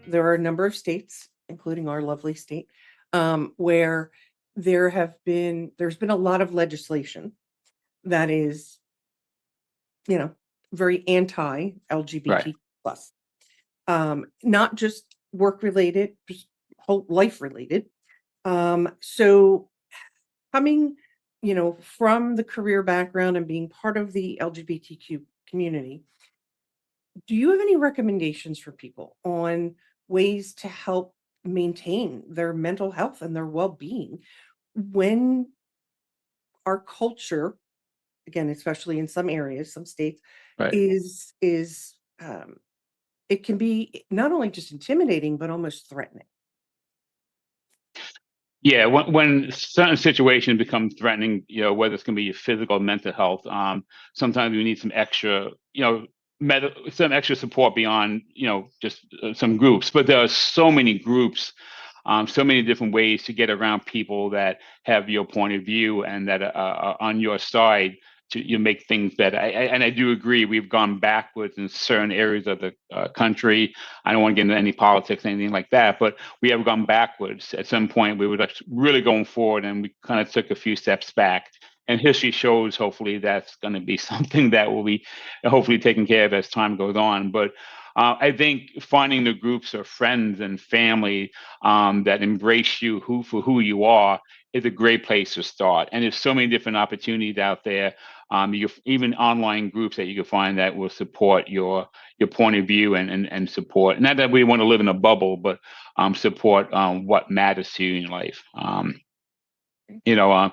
there are a number of states, including our lovely state, where there's been a lot of legislation that is, you know, very Right. anti-LGBT plus, not just work related, just whole life related. So coming, from the career background and being part of the LGBTQ community, do you have any recommendations for people on ways to help maintain their mental health and their well-being when our culture, again, especially in some areas, some states, Right. is it can be not only just intimidating but almost threatening? Yeah, when certain situations become threatening, whether it's going to be your physical or mental health, sometimes we need some extra, some extra support beyond, just some groups. But there are so many groups, so many different ways to get around people that have your point of view and that are on your side to make things better. And I do agree, we've gone backwards in certain areas of the country. I don't want to get into any politics, anything like that, but we have gone backwards. At some point, we were really going forward, and we kind of took a few steps back. And history shows, hopefully, that's going to be something that will be hopefully taken care of as time goes on. But I think finding the groups of friends and family that embrace you for who you are is a great place to start. And there's so many different opportunities out there. Even online groups that you can find that will support your point of view and support. Not that we want to live in a bubble, but support what matters to you in life. You know,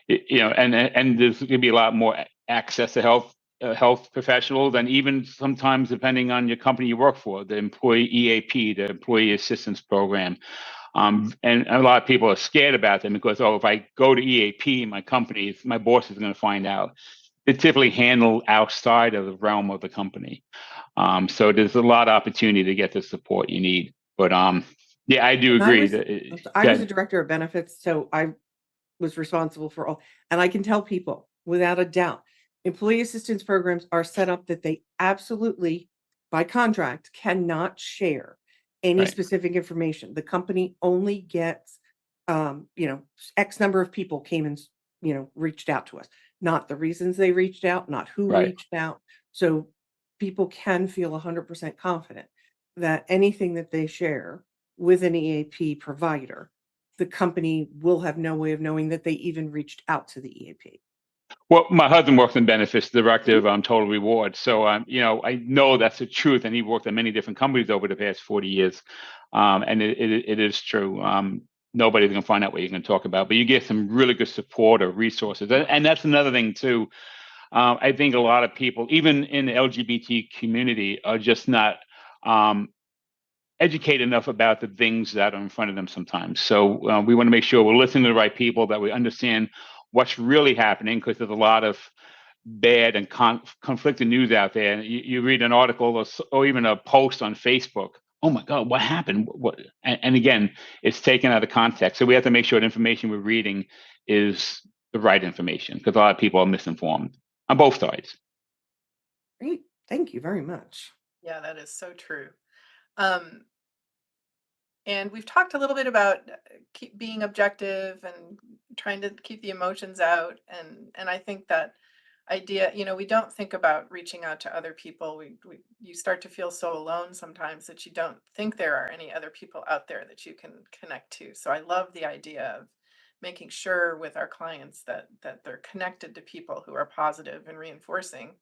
and there's going to be a lot more access to health professionals, and even sometimes depending on your company you work for, the employee EAP, the Employee Assistance Program. And a lot of people are scared about them because, if I go to EAP, my company, my boss is going to find out. It's typically handled outside of the realm of the company. So there's a lot of opportunity to get the support you need. But yeah, I do And agree I was a that director of benefits, so I was responsible for all, and I can tell people without a doubt, employee assistance programs are set up that they absolutely, by contract, cannot share any right, specific information. The company only gets, X number of people came and, reached out to us, not the reasons they reached out, not who right. reached out. So people can feel 100% confident that anything that they share with an EAP provider, the company will have no way of knowing that they even reached out to the EAP. Well, my husband works in benefits, Mhm. director of Total Reward. So, I know that's the truth, and he worked at many different companies over the past 40 years. And it is true. Nobody's going to find out what you're going to talk about, but you get some really good support or resources. And that's another thing, too. I think a lot of people, even in the LGBT community, are just not educated enough about the things that are in front of them sometimes. So we want to make sure we're listening to the right people, that we understand what's really happening, because there's a lot of bad and conflicting news out there. And you read an article or even a post on Facebook. Oh my God, what happened? What? And again, it's taken out of context. So we have to make sure the information we're reading is the right information, because a lot of people are misinformed on both sides. Great. Thank you very much. Yeah, that is so true. Um, and we've talked a little bit about keep being objective and trying to keep the emotions out. And I think that idea, we don't think about reaching out to other people. You start to feel so alone sometimes that you don't think there are any other people out there that you can connect to. So I love the idea of making sure with our clients that they're connected to people who are positive and reinforcing.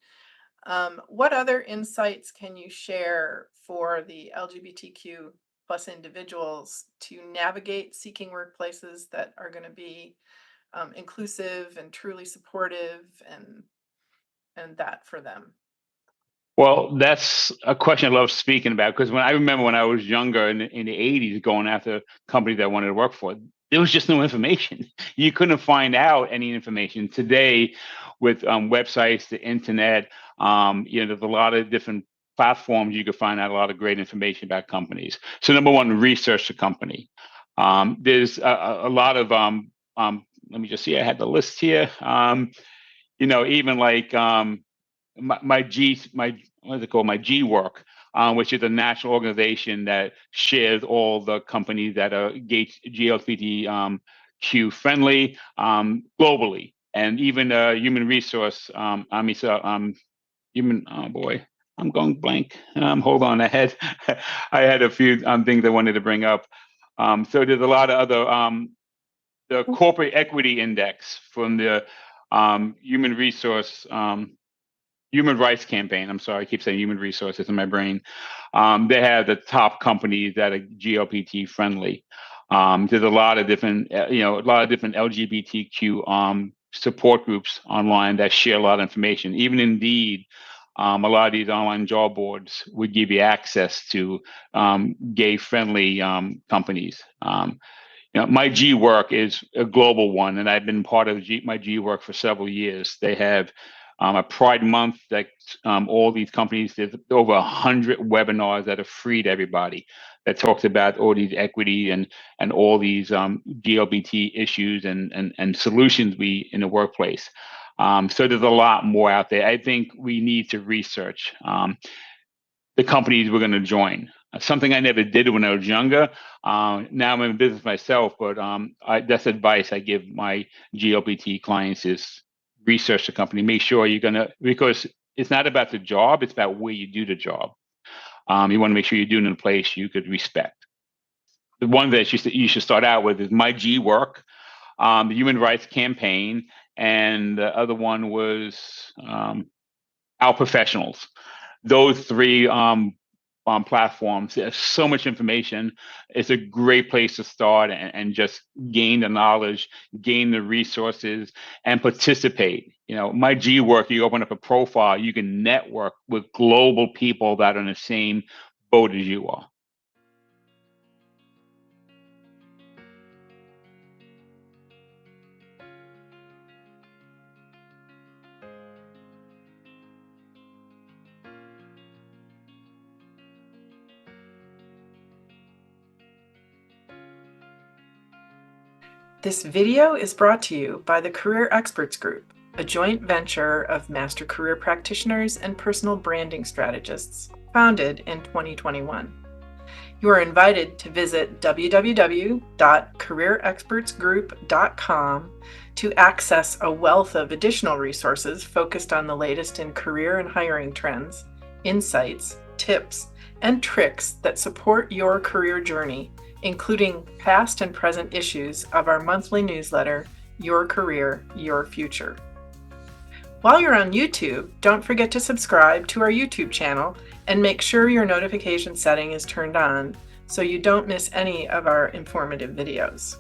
What other insights can you share for the LGBTQ plus individuals to navigate seeking workplaces that are going to be inclusive and truly supportive and that for them? Well, that's a question I love speaking about, because I remember when I was younger in the 80s, going after companies that I wanted to work for, there was just no information. You couldn't find out any information. Today, with websites, the internet, there's a lot of different platforms you can find out a lot of great information about companies. So, number one, research the company. There's a lot of let me just see. I had the list here. Even like my what is it called? My G work. which is a national organization that shares all the companies that are GLBTQ friendly globally, and even human resource. Human. Oh boy, I'm going blank. Hold on, I had a few things I wanted to bring up. So there's a lot of other the corporate equity index from the human rights campaign. I'm sorry, I keep saying human resources in my brain. They have the top companies that are GLBT friendly. There's a lot of different, LGBTQ support groups online that share a lot of information. Even Indeed, a lot of these online job boards would give you access to gay-friendly companies. My G Work is a global one, and I've been part of my G Work for several years. They have a Pride Month that all these companies, there's over 100 webinars that are free to everybody that talks about all these equity and all these GLBT issues and solutions in the workplace. So there's a lot more out there. I think we need to research the companies we're going to join. Something I never did when I was younger. Now I'm in business myself, but that's advice I give my GLBT clients is research the company. Make sure because it's not about the job, it's about where you do the job. You want to make sure you're doing it in a place you could respect. The one that you should start out with is My G Work, the Human Rights Campaign, and the other one was Our Professionals. Those three platforms. There's so much information. It's a great place to start and just gain the knowledge, gain the resources, and participate. My G Work, you open up a profile, you can network with global people that are in the same boat as you are. This video is brought to you by the Career Experts Group, a joint venture of master career practitioners and personal branding strategists, founded in 2021. You are invited to visit www.careerexpertsgroup.com to access a wealth of additional resources focused on the latest in career and hiring trends, insights, tips, and tricks that support your career journey, including past and present issues of our monthly newsletter, Your Career, Your Future. While you're on YouTube, don't forget to subscribe to our YouTube channel and make sure your notification setting is turned on so you don't miss any of our informative videos.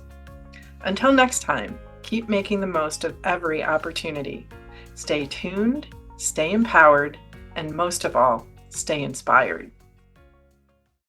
Until next time, keep making the most of every opportunity. Stay tuned, stay empowered, and most of all, stay inspired.